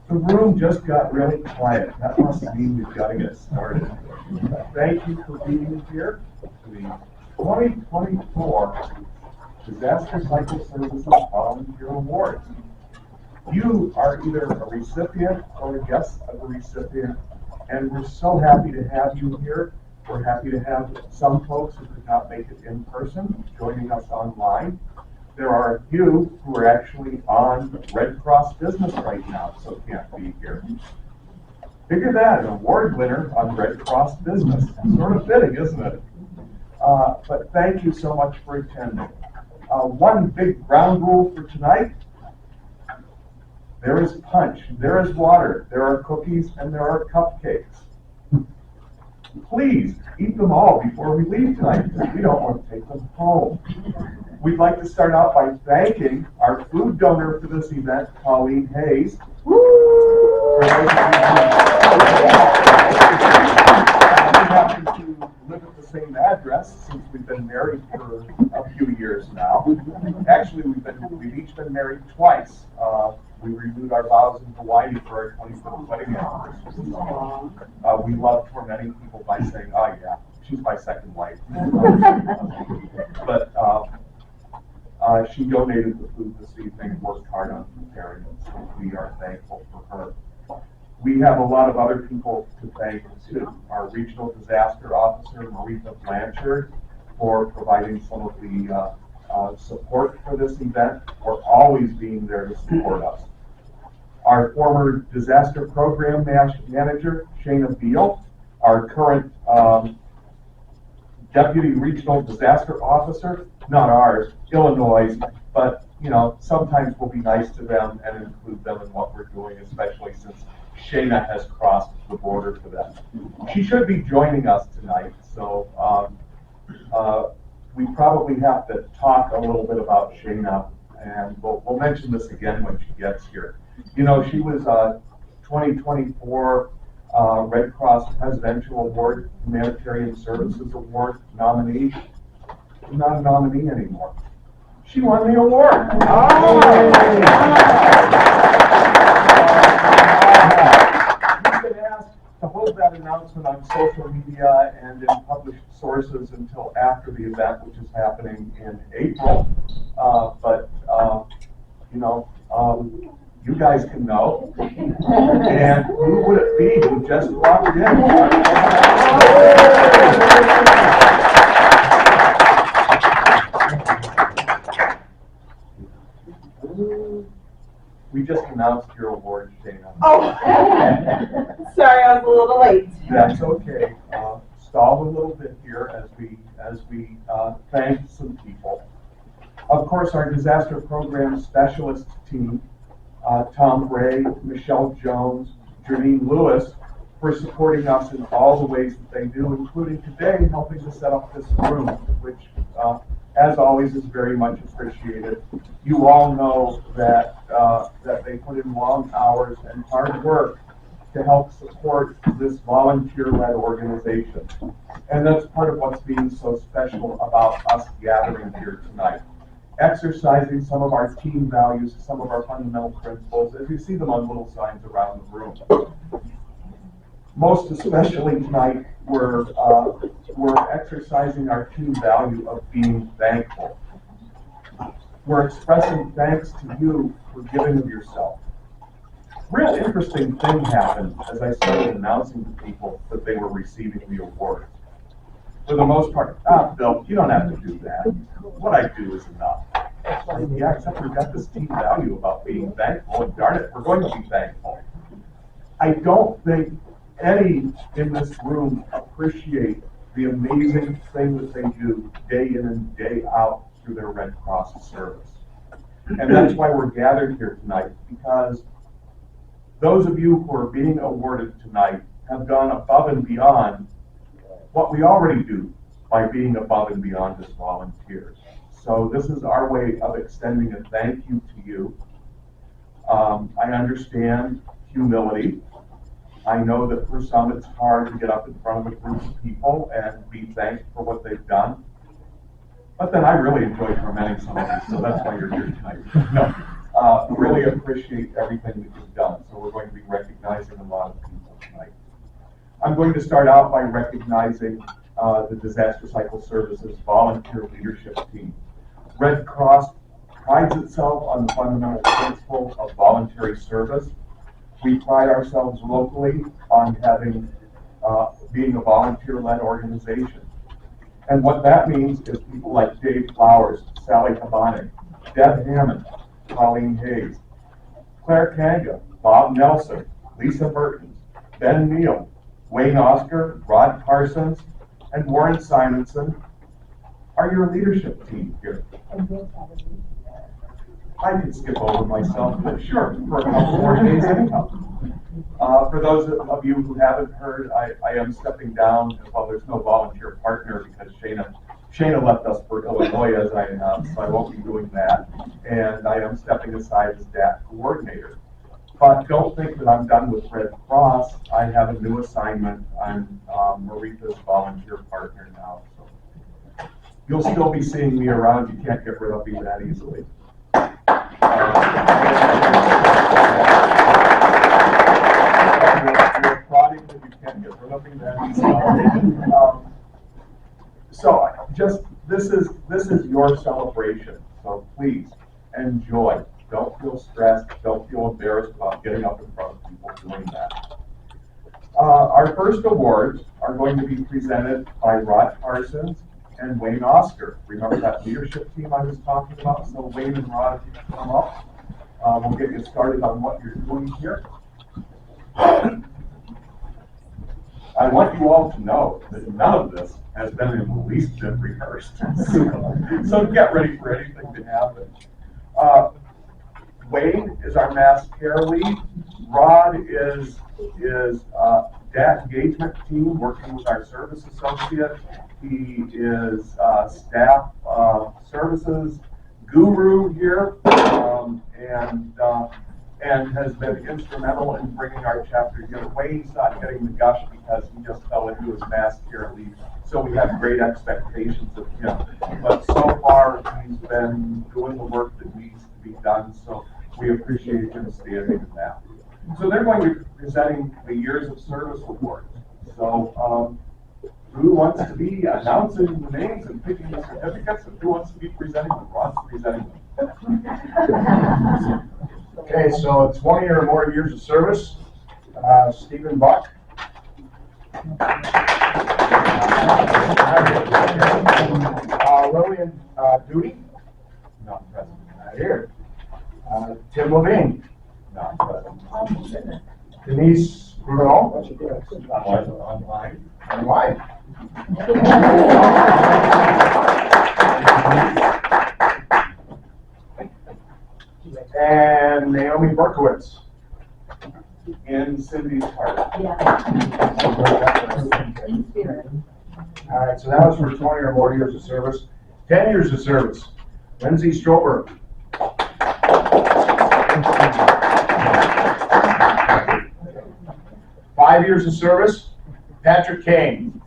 The room just got really quiet. That must mean we've got to get started. Thank you for being here to the 2024 Disaster Cycle Services Volunteer Awards. You are either a recipient or a guest of a recipient, and we're so happy to have you here. We're happy to have some folks who could not make it in person joining us online. There are a few who are actually on Red Cross business right now, so can't be here. Figure that, an award winner on Red Cross business. Sort of fitting, isn't it? But thank you so much for attending. One big ground rule for tonight: there is punch, there is water, there are cookies, and there are cupcakes. Please eat them all before we leave tonight, because we don't want to take them home. We'd like to start out by thanking our food donor for this event, Colleen Hayes. We happen to live at the same address since we've been married for a few years now. Actually, we've each been married twice. We renewed our vows in Hawaii for our 25th wedding anniversary. We love tormenting people by saying, "Oh yeah, she's my second wife." But she donated the food this evening, worked hard on preparing it, so we are thankful for her. We have a lot of other people to thank too. Our Regional Disaster Officer, Marita Blanchard, for providing some of the support for this event, for always being there to support us. Our former Disaster Program Manager, Shayna Beal, our current Deputy Regional Disaster Officer, not ours, Illinois, but you know, sometimes we'll be nice to them and include them in what we're doing, especially since Shayna has crossed the border for them. She should be joining us tonight, so we probably have to talk a little bit about Shayna, and we'll mention this again when she gets here. You know, she was a 2024 Red Cross Presidential Award, Humanitarian Services Award nominee. She's not a nominee anymore. She won the award. You've been asked to hold that announcement on social media and in published sources until after the event, which is happening in April. You know, you guys can know. And who would it be who just walked in? We just announced your award, Shayna. Oh, sorry, I was a little late. That's okay. Stall a little bit here as we thank some people. Of course, our disaster program specialist team, Tom Ray, Michelle Jones, Janine Lewis, for supporting us in all the ways that they do, including today helping to set up this room, which, as always, is very much appreciated. You all know that that they put in long hours and hard work to help support this volunteer-led organization. And that's part of what's being so special about us gathering here tonight. Exercising some of our team values, some of our fundamental principles, as you see them on little signs around the room. Most especially tonight, we're exercising our team value of being thankful. We're expressing thanks to you for giving of yourself. Real interesting thing happened as I started announcing to people that they were receiving the award. For the most part, Bill, you don't have to do that. What I do is enough. Yeah, except we've got this team value about being thankful, and darn it, we're going to be thankful. I don't think any in this room appreciate the amazing thing that they do day in and day out through their Red Cross service. And that's why we're gathered here tonight, because those of you who are being awarded tonight have gone above and beyond what we already do by being above and beyond as volunteers. So this is our way of extending a thank you to you. I understand humility. I know that for some it's hard to get up in front of a group of people and be thanked for what they've done. But then I really enjoy tormenting some of you, so that's why you're here tonight. No, Really appreciate everything that you've done. So we're going to be recognizing a lot of people tonight. I'm going to start out by recognizing the Disaster Cycle Services Volunteer Leadership Team. Red Cross prides itself on the fundamental principle of voluntary service. We pride ourselves locally on having being a volunteer-led organization. And what that means is people like Dave Flowers, Sally Kabanic, Deb Hammond, Colleen Hayes, Claire Kanga, Bob Nelson, Lisa Mertens, Ben Neal, Wayne Oscar, Rod Parsons, and Warren Simonson are your leadership team here. I could skip over myself, but sure, for a couple more days anyhow. For those of you who haven't heard, I am stepping down. Well, there's no volunteer partner because Shana left us for Illinois, as I announced, so I won't be doing that. And I am stepping aside as DAT coordinator. But don't think that I'm done with Red Cross. I have a new assignment. I'm Maritha's volunteer partner now. So you'll still be seeing me around. You can't get rid of me that easily. You're a product that you can't get rid of me that easily. So this is your celebration. So please enjoy. Don't feel stressed. Don't feel embarrassed about getting up in front of people doing that. Our first awards are going to be presented by Rod Parsons and Wayne Oscar. Remember that leadership team I was talking about? So Wayne and Rod, if you can come up, we'll get you started on what you're doing here. I want you all to know that none of this has been in the least bit rehearsed. So get ready for anything to happen. Wayne is our mass care lead. Rod is DAT engagement team working with our service associate. He is staff services guru here, and has been instrumental in bringing our chapter together. Wayne's not getting the gush because he just fell into his mass care lead, so we have great expectations of him. But so far, he's been doing the work that needs to be done, so we appreciate him standing in that. So they're going to be presenting the Years of Service Awards. So who wants to be announcing the names and picking the certificates, and who wants to be presenting them? Ron's presenting them. Okay, so 20 or more years of service. Stephen Buck. Lillian Duty. Not present. Not here. Tim Levine. Not present. Denise Bruno. Online. Online. And Naomi Berkowitz. In Cindy's part. In spirit. All right, so that was for 20 or more years of service. 10 years of service. Lindsay Strober. 5 years of service. Patrick Kane.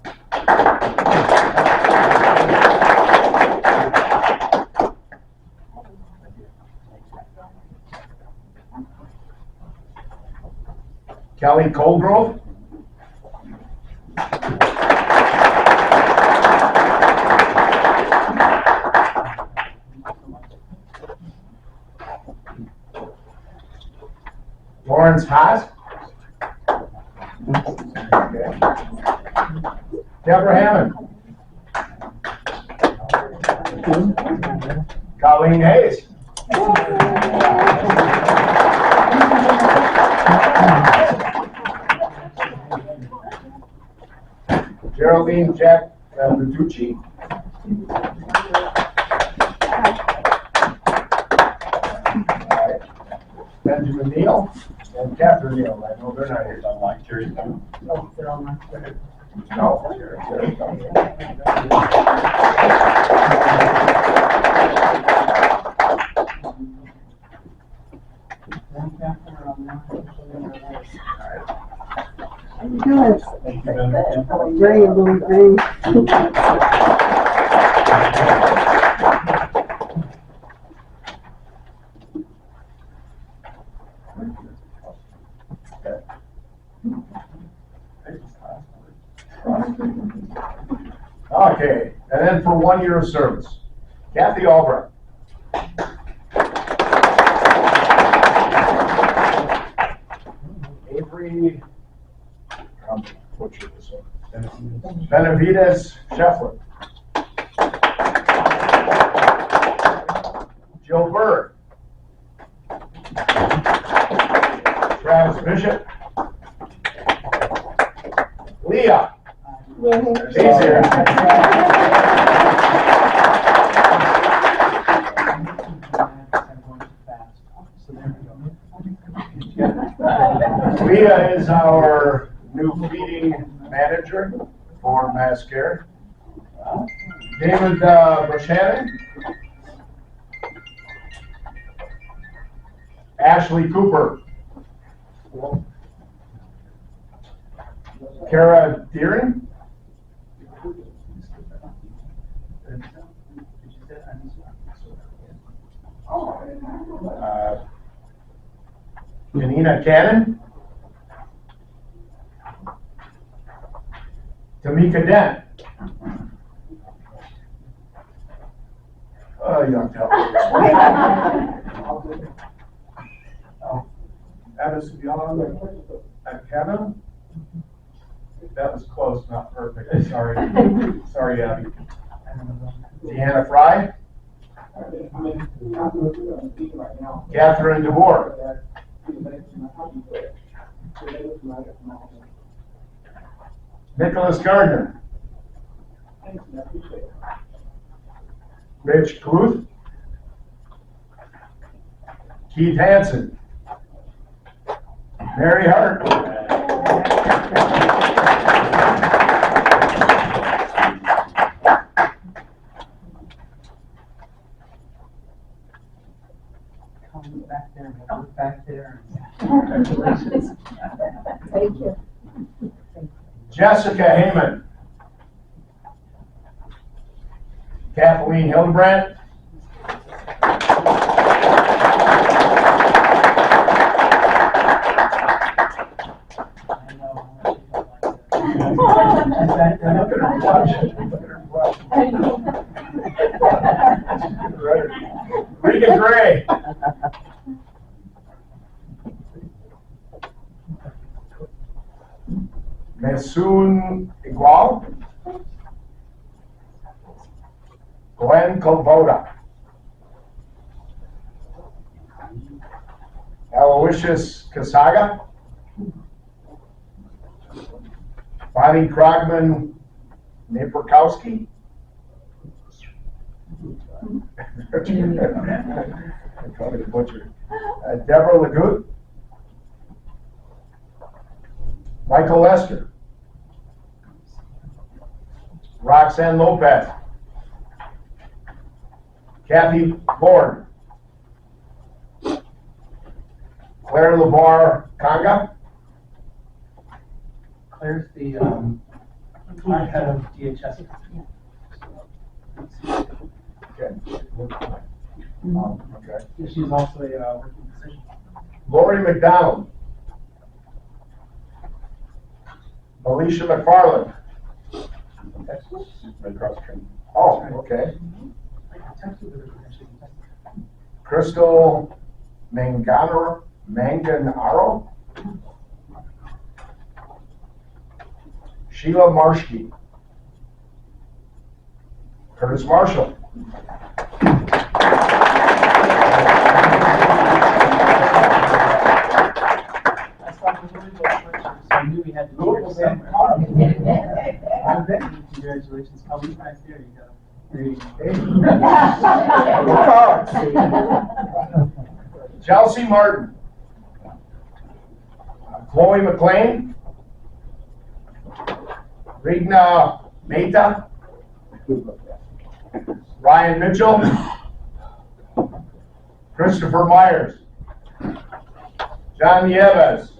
Kelly Coldgrove. Lawrence Haas. Okay. Deborah Hammond. Colleen Hayes. Geraldine Jack Bertucci. Benjamin Neal and Catherine Neal. I know they're not here. Online, Jerry. No, they're all not there. No. Good. Very little Okay, and then for 1 year of service, Kathy Albrecht. Avery, I'm butchering this one. Benavides Scheffler. Jill Bird. Travis Bishop. Leah. She's here. Leah is our new feeding manager for Mass Care. David Brashanen. Ashley Cooper. Kara Deering. Janina Cannon. Tamika Dent. Oh, you don't tell me. Addis Young and Kevin. That was close, not perfect. Sorry. Sorry, Abby. Deanna Fry. Catherine DeBoer. Nicholas Gardner. Rich Kluth. Keith Hansen. Mary Hart. Back there, look back there. Congratulations. Thank you. Jessica Heyman. Kathleen Hildebrandt. I know how much you like that. Look at her blush. Look at her blush. Rita Gray. Mesoon Igual. Glenn Kolboda. Aloysius Kasaga. Bonnie Krogman Naprokowski. I'm calling it a butcher. Deborah Legut. Michael Lester. Roxanne Lopez. Kathy Lord. Claire LeVar Conga. Claire's the, our head of DHS. Okay. Okay. She's also a working physician. Lori McDonald. Alicia McFarland. Right across the street. Oh, okay. I texted her actually. Crystal Manganaro. Sheila Marshke. Curtis Marshall. I saw the Louisville picture, so I knew we had to do it somewhere. Congratulations. I'll be back there, you go. Chelsea Martin. Chloe McLean. Rigna Mehta. Ryan Mitchell. Christopher Myers. John Nieves.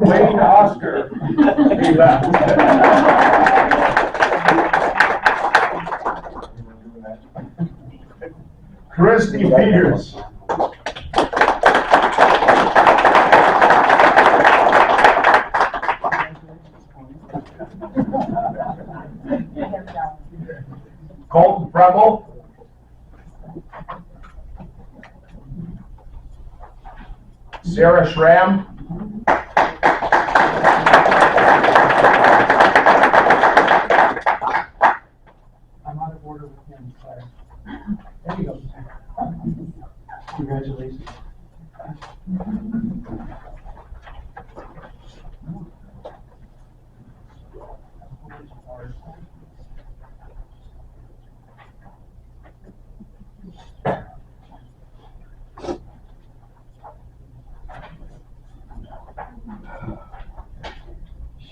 Wayne Oscar. He left. Christy Peters. Colton Preble. Sarah Schramm. I'm out of order with him, sorry. There you go. Congratulations.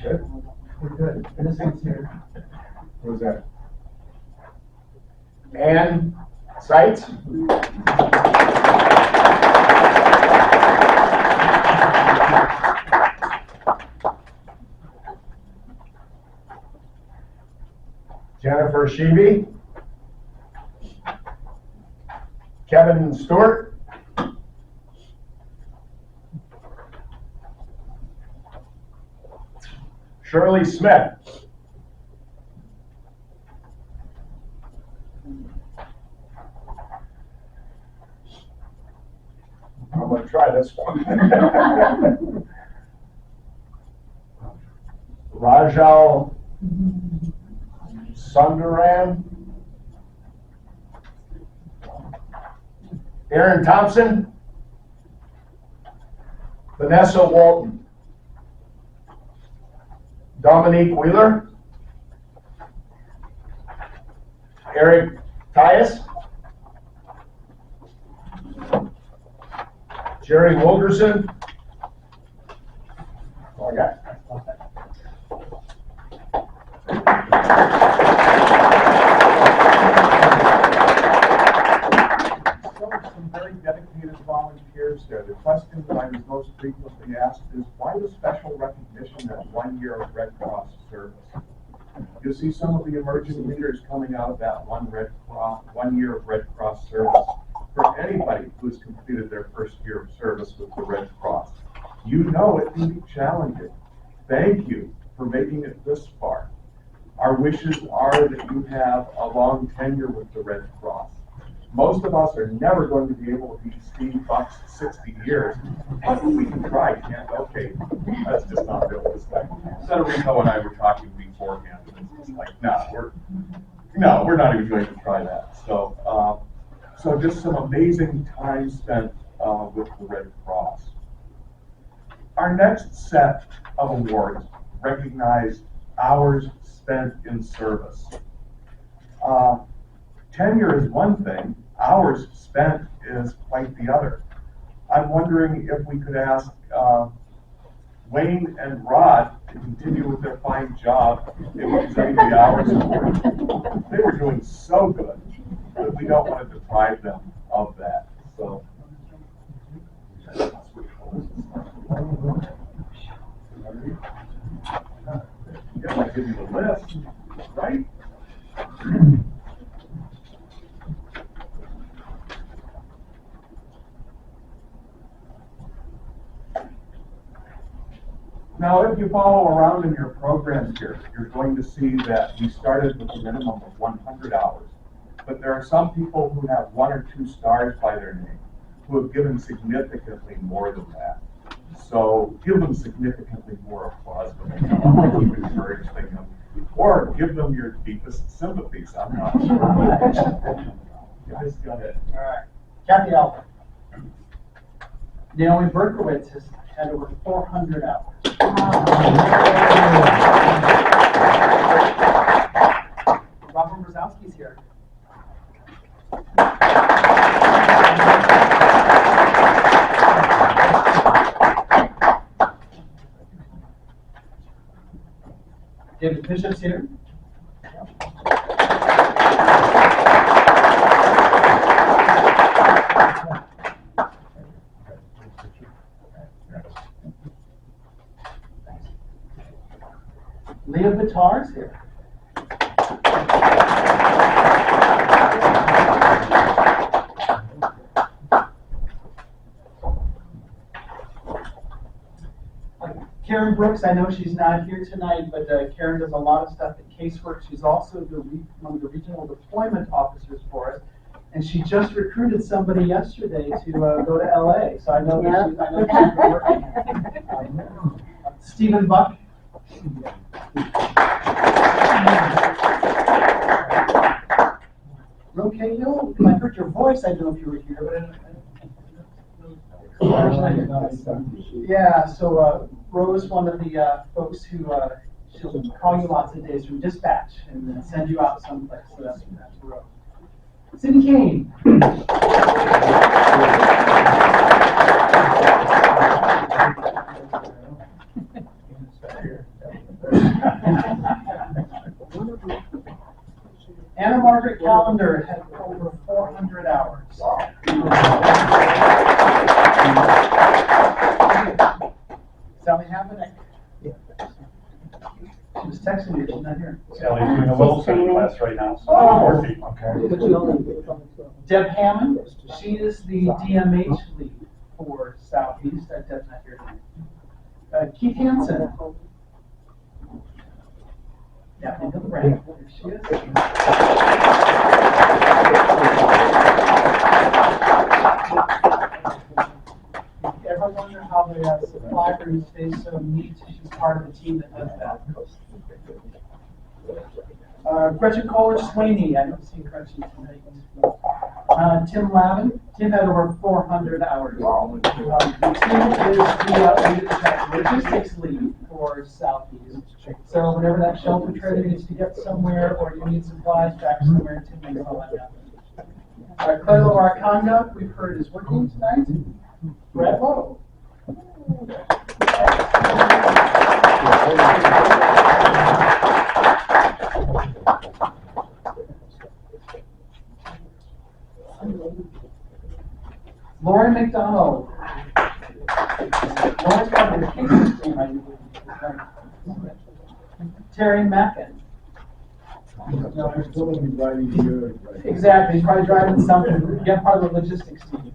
Good. We're good. Innocent's here. Who's that? Ann Seitz. Jennifer Sheeby. Kevin Stewart. Shirley Smith. I'm gonna try this one. Rajal Sundaram. Aaron Thompson. Vanessa Walton. Dominique Wheeler. Eric Tyus. Jerry Wilkerson. Oh, I got Some very dedicated volunteers there. The question that I was most frequently asked is, why the special recognition at 1 year of Red Cross service? You see some of the emerging leaders coming out of that 1 year of Red Cross service. For anybody who's completed their first year of service with the Red Cross, you know it can be challenging. Thank you for making it this far. Our wishes are that you have a long tenure with the Red Cross. Most of us are never going to be able to be Steve Buck's 60 years, but we can try, can't, okay, that's just not realistic. Federico and I were talking beforehand, and it's just like, no, we're not even going to try that. So just some amazing time spent with the Red Cross. Our next set of awards recognize hours spent in service. Tenure is one thing, hours spent is quite the other. I'm wondering if we could ask Wayne and Rod to continue with their fine job in presenting the hours award. They were doing so good that we don't want to deprive them of that. So. Yeah, I give you the list, right? Now, if you follow around in your programs here, you're going to see that we started with a minimum of 100 hours. But there are some people who have 1 or 2 stars by their name who have given significantly more than that. So give them significantly more applause when they come up, keep encouraging them, or give them your deepest sympathies. I'm not sure. You guys got it. All right. Kathy Alpert. Naomi Berkowitz has had over 400 hours. Robert Brzezowski's here. David Bishop's here. Leah Vitar's here. Karen Brooks, I know she's not here tonight, but Karen does a lot of stuff at Casework. She's also one of the regional deployment officers for us. And she just recruited somebody yesterday to go to LA. So I know that she's been working. Stephen Buck. Ro Cahill, I heard your voice. I don't know if you were here, but yeah, so Ro is one of the folks who she'll call you lots of days from dispatch and then send you out someplace. So that's Ro. Cindy Kane. Anna Margaret Callender had over 400 hours. Sally Habenek. She was texting me, she's not here. Sally's doing a Wilson class right now, so Oh. okay. Deb Hammond, she is the DMH lead for Southeast. Deb's not here tonight. Keith Hansen. Yeah, into the brand. There she is. Ever wonder how the supply room stays so neat? She's part of the team that does that. Gretchen Kohler-Swaney, I don't see Gretchen tonight. Tim Lavin, Tim had over 400 hours. Tim is the logistics lead for Southeast. So whenever that shelter trailer needs to get somewhere or you need supplies back somewhere, Tim makes all that happen. Claire Loaraconda, we've heard is working tonight. Brad Lowe. Lauren McDonald. Lauren's part of the King's team, I believe. Terry Mackin. Exactly, he's probably driving something. Get part of the logistics team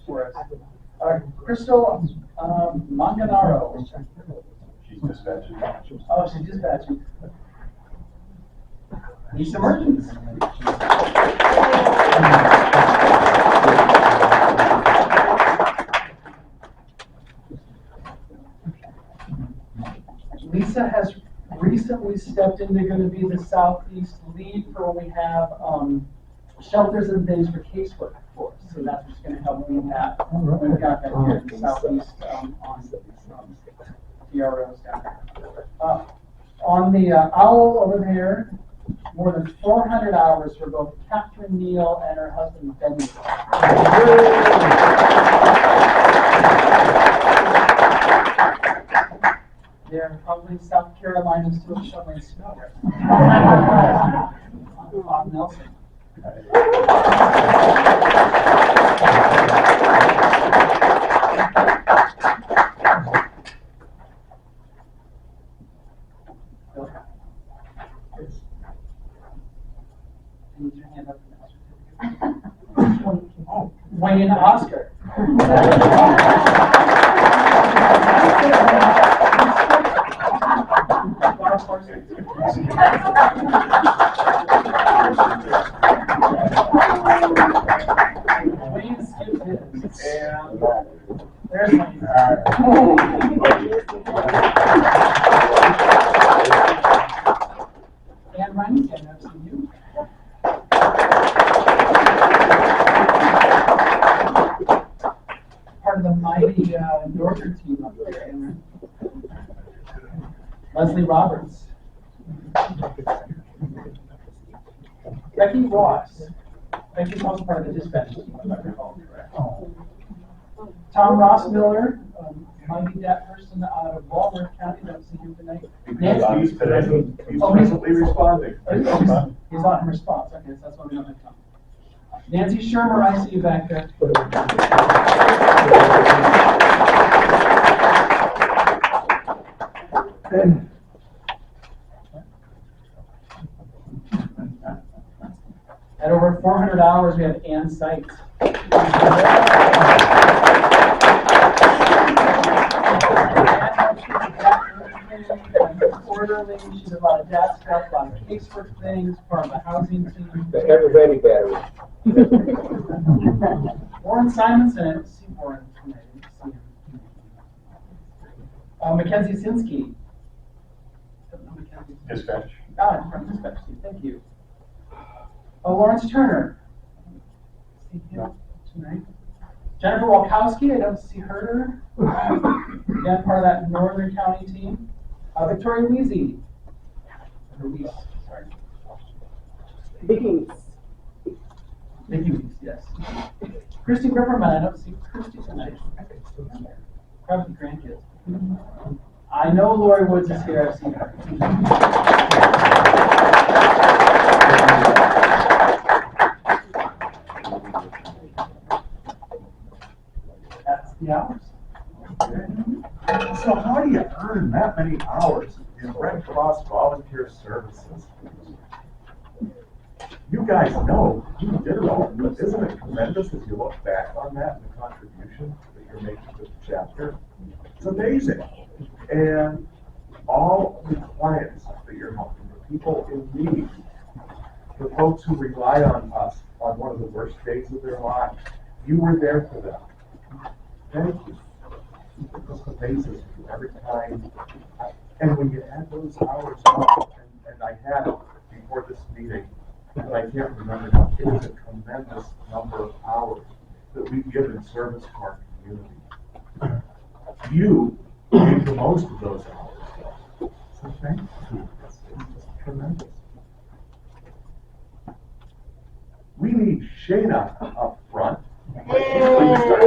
for us. Crystal Manganaro. She's dispatching. Oh, she's dispatching. Lisa Mertens. Lisa has recently stepped into going to be the Southeast lead for when we have shelters and things for casework for us. So that's what's going to help lead that. We've got that here in the Southeast on PROs down there. On the OWL over there, more than 400 hours for both Catherine Neal and her husband, Ben Neal. They're probably South Carolina still shoveling snow right now. Bob Nelson. Use your hand up for that. Wayne Oscar. Wayne skipped his. And there's Wayne. And Ryan, can I see you? Part of the mighty Northern team up there. And Leslie Roberts. Becky Ross. Becky's also part of the dispatch team, if I recall correct. Tom Ross Miller, mighty that person out of Walworth County. Don't see him tonight. He's presently responding. He's on response. Okay, so that's why we don't have Tom. Nancy Shermer, I see you back there. At over 400 hours, we have Ann Sykes. quarterly, she did a lot of desk stuff, a lot of casework things, part of the housing team. The everybody battery. Warren Simonson, I didn't see Warren tonight, I didn't see him. Mackenzie Sinsky. Don't know Mackenzie. Dispatch. Ah, from dispatch team, thank you. Lawrence Turner. See him tonight. Jennifer Walkowski, I don't see her. Again, part of that Northern County team. Victoria Weezy. Louise, sorry. Vicki. Vicki Weezy, yes. Christy Riverman, I don't see Christy tonight. Probably grandkids. I know Lori Woods is here, I've seen her. That's the hours. So how do you earn that many hours in Red Cross volunteer services? You guys know you did it all, but isn't it tremendous as you look back on that and the contribution that you're making to the chapter? It's amazing. And all the clients that you're helping, the people in need, the folks who rely on us on one of the worst days of their lives, you were there for them. Thank you. It just amazes me every time. And when you add those hours up, and I had it before this meeting, but I can't remember now, it was a tremendous number of hours that we give in service to our community. You made the most of those hours. So thank you. It's just tremendous. We need Shayna up front. Please start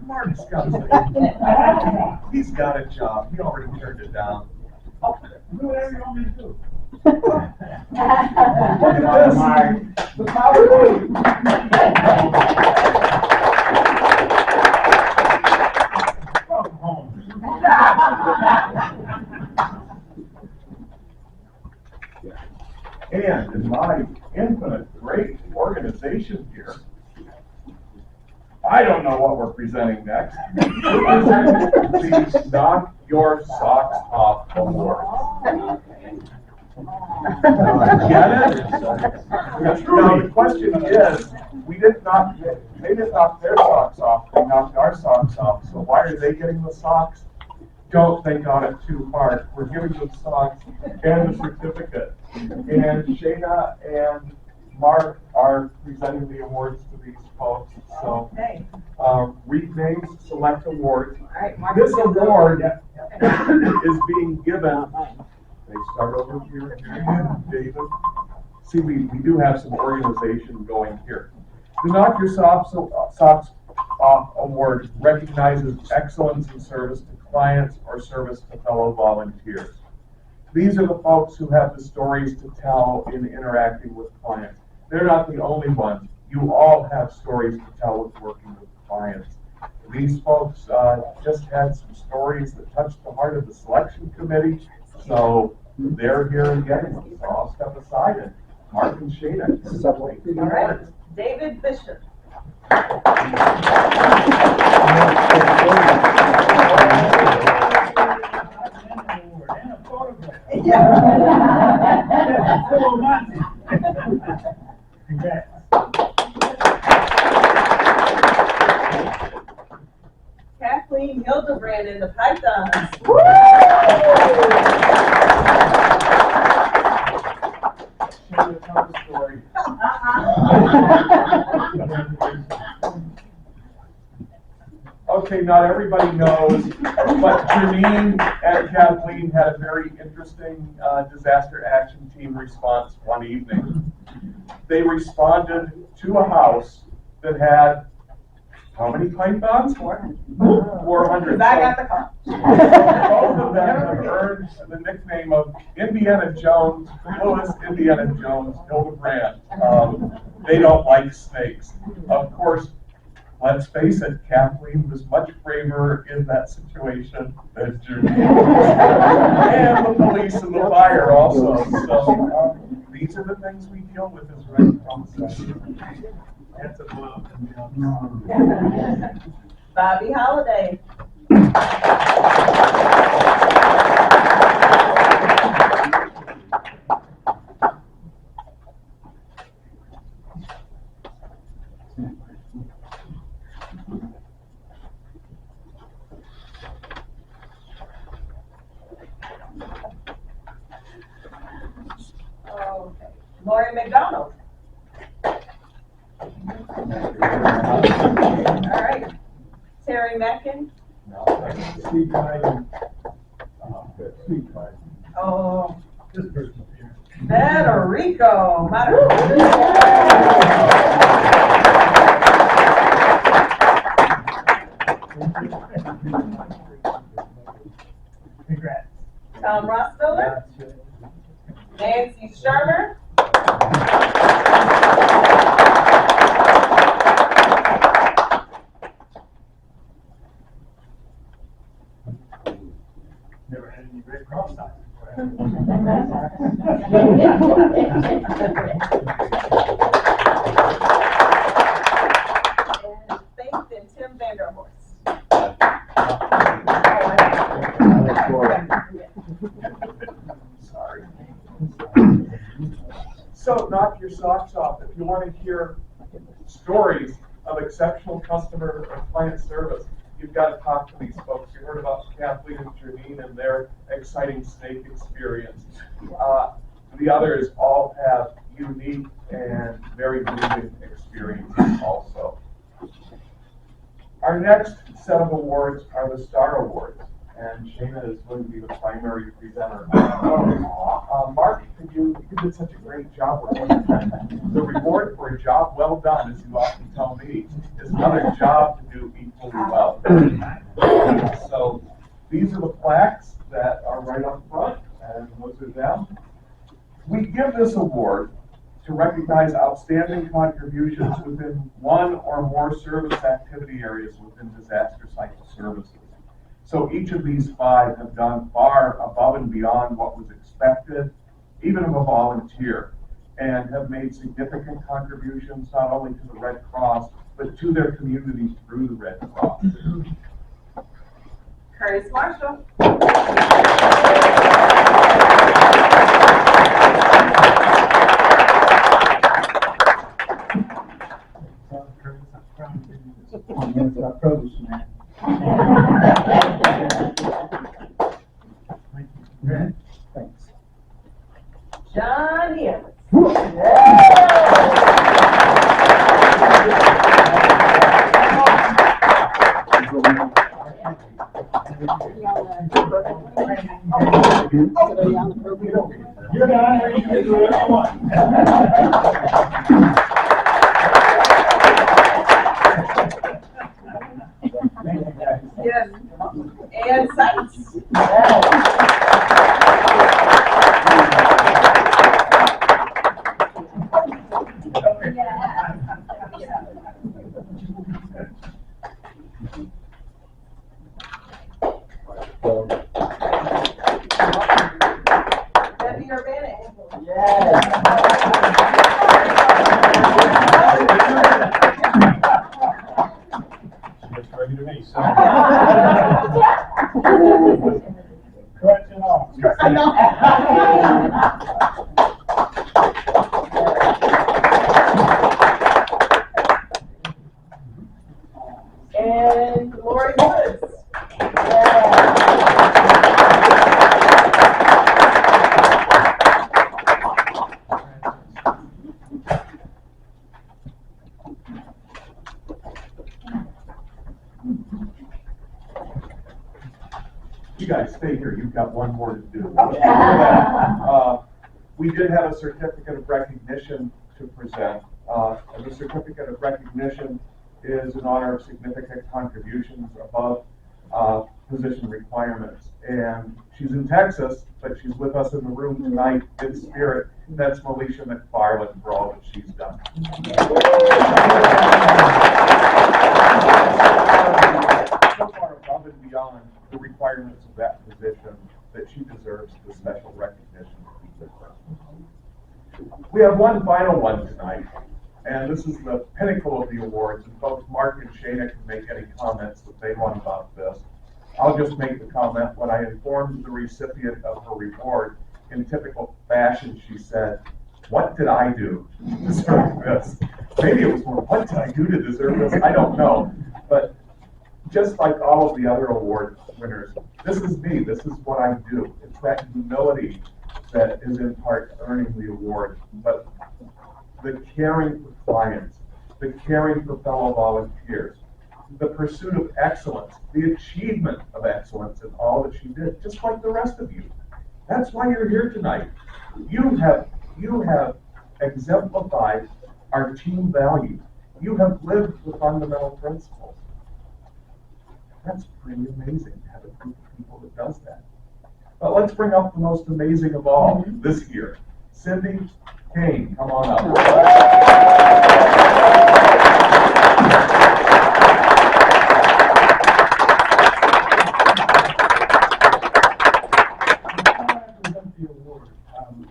Marty's got a, he's got a job. He already turned it down. Do whatever you want me to do. Look at this. The power of welcome home. And in my infinite great organization here, I don't know what we're presenting next. We're presenting the Knock Your Socks Off Award. Get it? Now, the question is, they didn't knock their socks off, they knocked our socks off, so why are they getting the socks? Don't think on it too hard. We're giving them socks and the certificate. And Shayna and Mark are presenting the awards to these folks. So, read names, select awards. This award is being given. They start over here, David. See, we do have some organization going here. The Knock Your Socks Off Award recognizes excellence in service to clients or service to fellow volunteers. These are the folks who have the stories to tell in interacting with clients. They're not the only ones. You all have stories to tell with working with clients. These folks just had some stories that touched the heart of the selection committee, so they're here again. So I'll step aside and Mark and Shayna. All right, David Bishop. Kathleen Hildebrand in the Pythons. Shayna, tell the story. Okay, not everybody knows, but Janine and Kathleen had a very interesting disaster action team response one evening. They responded to a house that had, how many pythons? 400. I got the call. Both of them have earned the nickname of Indiana Jones, Louis Indiana Jones Hildebrand. They don't like snakes. Of course, let's face it, Kathleen was much braver in that situation than Janine. And the police and the fire also. So these are the things we deal with as Red Cross. That's above and beyond. Bobby Holiday. Okay. Lori McDonald. All right. Terry Mackin. Steve Biden. Steve Biden. Oh, This person here. Federico. Congrats. Tom Rossmiller. Nancy Shermer. Never had any Red Cross signs And Faith and Tim Vanderhorst. Sorry. So knock your socks off. If you want to hear stories of exceptional customer or client service, you've got to talk to these folks. You heard about Kathleen and Janine and their exciting snake experience. The others all have unique and very moving experiences also. Our next set of awards are the Star Awards, and Shayna is going to be the primary presenter. Mark, you did such a great job with it. The reward for a job well done, as you often tell me, is another job to do equally well. So these are the plaques that are right up front, and those are them. We give this award to recognize outstanding contributions within one or more service activity areas within disaster cycle services. So each of these 5 have gone far above and beyond what was expected, even of a volunteer, and have made significant contributions not only to the Red Cross, but to their communities through the Red Cross. Curtis Marshall. Thanks. John Hill. You're done. You can do whatever you want. Thank you, guys. Yes. And Sites. Debbie Urbanek. Looks ready to me, so. Correction off. And Lori Woods. You guys stay here, you've got one more to do. We did have a certificate of recognition to present. And the certificate of recognition is in honor of significant contributions above position requirements. And she's in Texas, but she's with us in the room tonight in spirit. That's Melisha McFarland for all that she's done. So far above and beyond the requirements of that position that she deserves the special recognition that we give her. We have one final one tonight, and this is the pinnacle of the awards, and both Mark and Shana can make any comments that they want about this. I'll just make the comment, when I informed the recipient of her reward, in typical fashion, she said, "What did I do to deserve this?" Maybe it was more, "What did I do to deserve this?" I don't know. But just like all of the other award winners, this is me, this is what I do. It's that humility that is in part earning the award, but the caring for clients, the caring for fellow volunteers, the pursuit of excellence, the achievement of excellence in all that you did, just like the rest of you. That's why you're here tonight. You have exemplified our team values. You have lived the fundamental principles. That's pretty amazing to have a group of people that does that. But let's bring up the most amazing of all this year. Cindy Kane, come on up.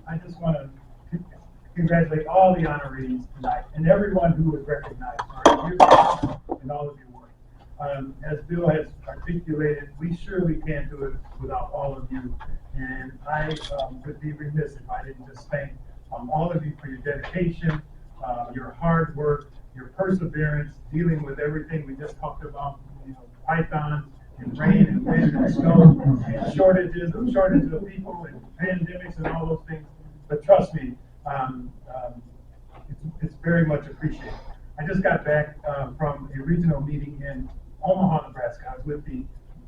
I just want to congratulate all the honorees tonight and everyone who was recognized for your years and all of your work. As Bill has articulated, we surely can't do it without all of you. And I would be remiss if I didn't just thank all of you for your dedication, your hard work, your perseverance, dealing with everything we just talked about, pythons and rain and wind and snow and shortages of people and pandemics and all those things. But trust me, it's very much appreciated. I just got back from a regional meeting in Omaha, Nebraska. I was with the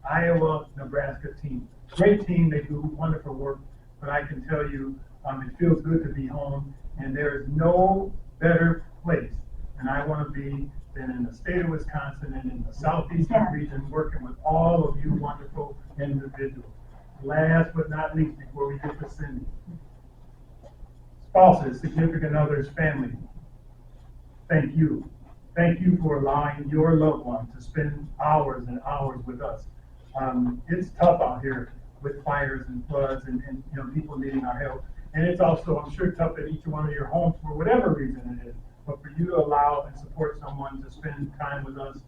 Iowa-Nebraska team. Great team, they do wonderful work, but I can tell you, it feels good to be home, and there is no better place than I want to be than in the state of Wisconsin and in the southeastern region, working with all of you wonderful individuals. Last but not least, before we get to Cindy, spouses, significant others, family, thank you. Thank you for allowing your loved one to spend hours and hours with us. It's tough out here with fires and floods and people needing our help. And it's also, I'm sure, tough at each one of your homes for whatever reason it is. But for you to allow and support someone to spend time with us,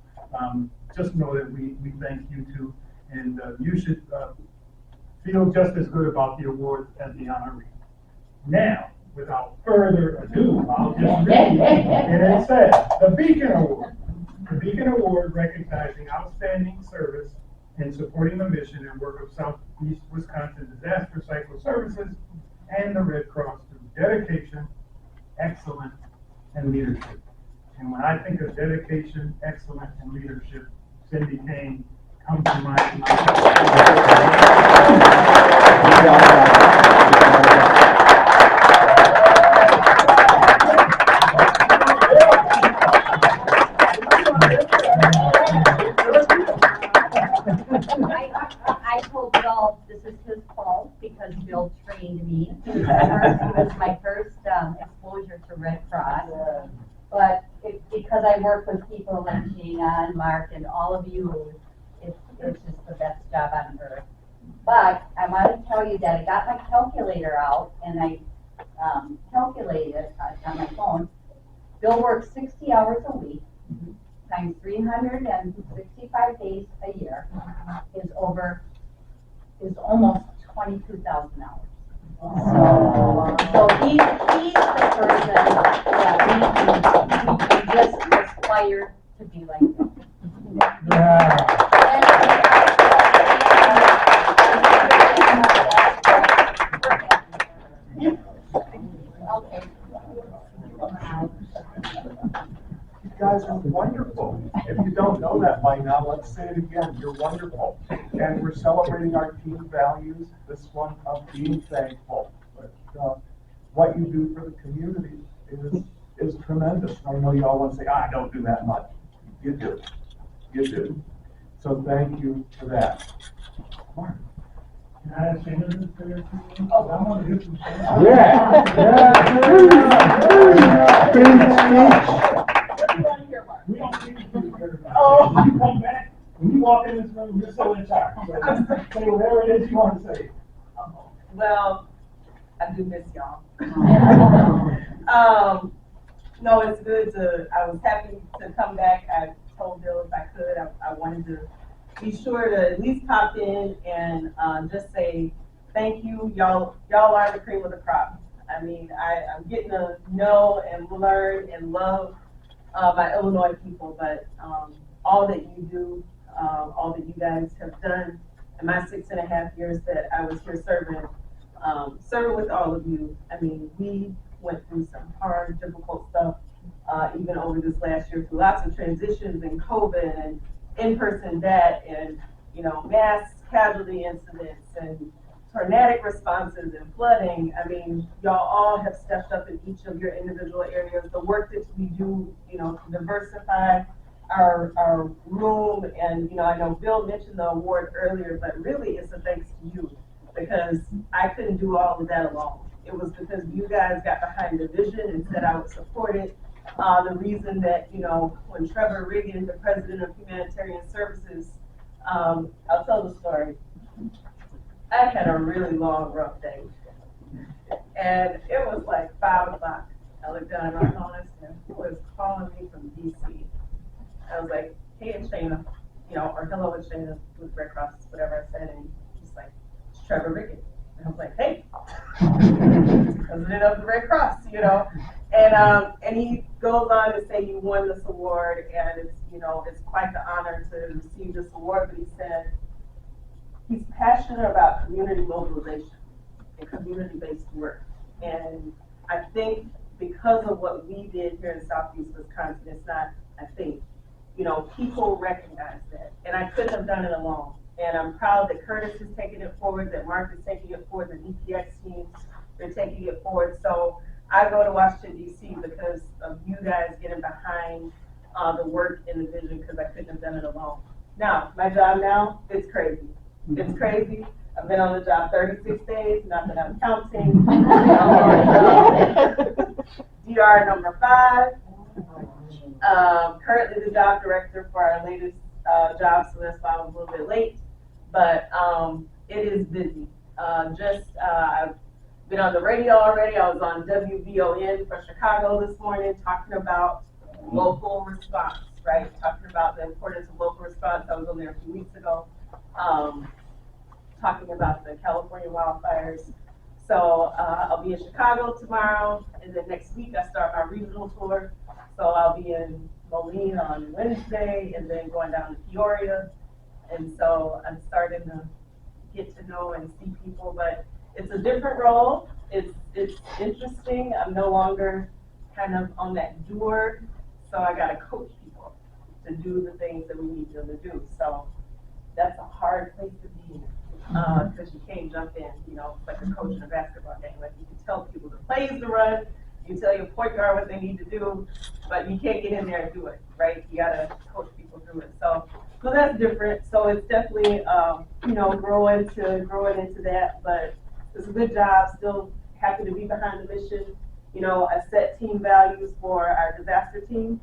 just know that we thank you too. And you should feel just as good about the award as the honoree. Now, without further ado, I'll just read it. And it says, the Beacon Award. The Beacon Award recognizing outstanding service in supporting the mission and work of Southeast Wisconsin Disaster Cycle Services and the Red Cross through dedication, excellence, and leadership. And when I think of dedication, excellence, and leadership, Cindy Kane comes to mind. I told Bill this is his fault because Bill trained me. He was my first exposure to Red Cross. But because I work with people like Gina and Mark and all of you, it's just the best job on earth. But I want to tell you that I got my calculator out and I calculated on my phone. Bill works 60 hours a week times 365 days a year is almost 22,000 hours. So he's the person that we just aspire to be like him. Okay. You guys are wonderful. If you don't know that by now, let's say it again. You're wonderful. And we're celebrating our team values, this one of being thankful. But what you do for the community is tremendous. I know you all want to say, I don't do that much. You do. You do. So thank you for that. Mark. Can I ask Shana to say a few? Oh, I want to do some things. We don't need to do it. Oh, when you come back, when you walk in this room, you're so in charge. So say whatever it is you want to say. Well, I do miss y'all. No, it's good I was happy to come back. I told Bill if I could, I wanted to be sure to at least pop in and, just say, thank you. Y'all are the cream of the crop. I mean, I'm getting to know and learn and love, my Illinois people, but, all that you do, all that you guys have done in my 6.5 years that I was here serving with all of you. I mean, we went through some hard, difficult stuff, even over this last year, through lots of transitions and COVID and in-person debt and, mass casualty incidents and tornadic responses and flooding. I mean, y'all all have stepped up in each of your individual areas. The work that we do, to diversify our room, and, I know Bill mentioned the award earlier, but really it's a thanks to you, because I couldn't do all of that alone. It was because you guys got behind the vision and said I would support it. The reason that, when Trevor Riggin, the president of Humanitarian Services, I'll tell the story. I had a really long, rough day. And it was like 5 o'clock. I looked down at my phone and said, who was calling me from DC? I was like, hey, it's Shayna, or hello, it's Shayna with Red Cross, whatever I said. And he's like, it's Trevor Riggin. And I was like, hey, president of the Red Cross, And he goes on to say you won this award, and it's, it's quite the honor to receive this award. But he said he's passionate about community mobilization and community-based work. And I think because of what we did here in Southeast Wisconsin, it's not, I think, people recognize that. And I couldn't have done it alone. And I'm proud that Curtis is taking it forward, that Mark is taking it forward, the DPX team, they're taking it forward. So I go to Washington, D.C. because of you guys getting behind the work and the vision, because I couldn't have done it alone. Now, my job now, it's crazy. It's crazy. I've been on the job 36 days, not that I'm counting. DR number 5. Currently the job director for our latest job, so that's why I was a little bit late. But it is busy. I've been on the radio already. I was on WVON for Chicago this morning talking about local response, right? Talking about the importance of local response. I was on there a few weeks ago, talking about the California wildfires. So I'll be in Chicago tomorrow, and then next week I start my regional tour. So I'll be in Moline on Wednesday, and then going down to Peoria. And so I'm starting to get to know and see people, but it's a different role. It's interesting. I'm no longer kind of on that doer, so I got to coach people to do the things that we need them to do. So that's a hard place to be in, because you can't jump in, it's like a coach in a basketball game. Like, you can tell people the plays to run, you tell your point guard what they need to do, but you can't get in there and do it, right? You got to coach people through it. So that's different. So it's definitely, growing into that, but it's a good job. Still happy to be behind the mission. I set team values for our disaster team,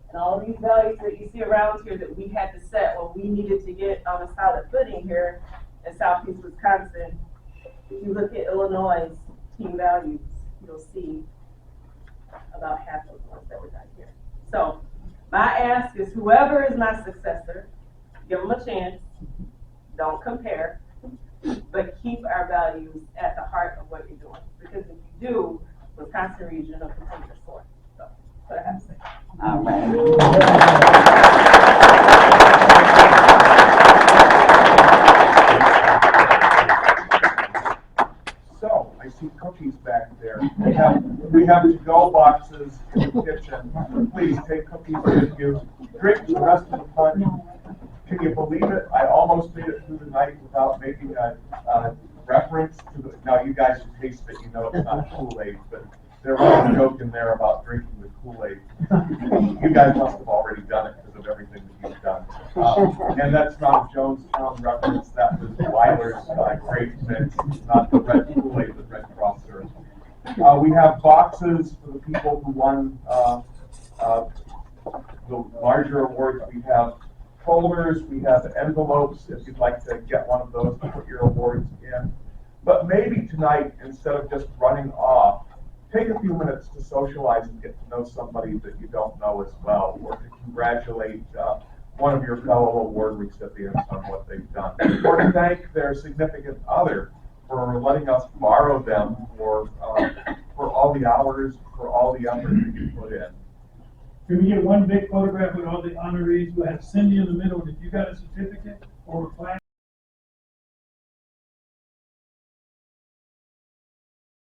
and all of these values that you see around here that we had to set when we needed to get on a solid footing here in Southeast Wisconsin. If you look at Illinois' team values, you'll see about half of the ones that were done here. So my ask is, whoever is my successor, give them a chance. Don't compare, but keep our values at the heart of what you're doing. Because if you do, Wisconsin region will continue to soar. So that's what I have to say. All right. So, I see cookies back there. We have to-go boxes in the kitchen. Please take cookies with you. Drink the rest of the punch. Can you believe it? I almost made it through the night without making a reference to the, now you guys should taste it, it's not Kool-Aid, but there was a joke in there about drinking the Kool-Aid. You guys must have already done it because of everything that you've done. And that's not a Jonestown reference, that was Weiler's grape mix, not the red Kool-Aid that Red Cross serves. We have boxes for the people who won the larger awards. We have folders, we have envelopes if you'd like to get one of those to put your awards in. But maybe tonight, instead of just running off, take a few minutes to socialize and get to know somebody that you don't know as well, or to congratulate one of your fellow award recipients on what they've done, or to thank their significant other for letting us borrow them for all the hours, for all the effort that you put in. Can we get one big photograph with all the honorees? We'll have Cindy in the middle, and if you got a certificate or a plaque,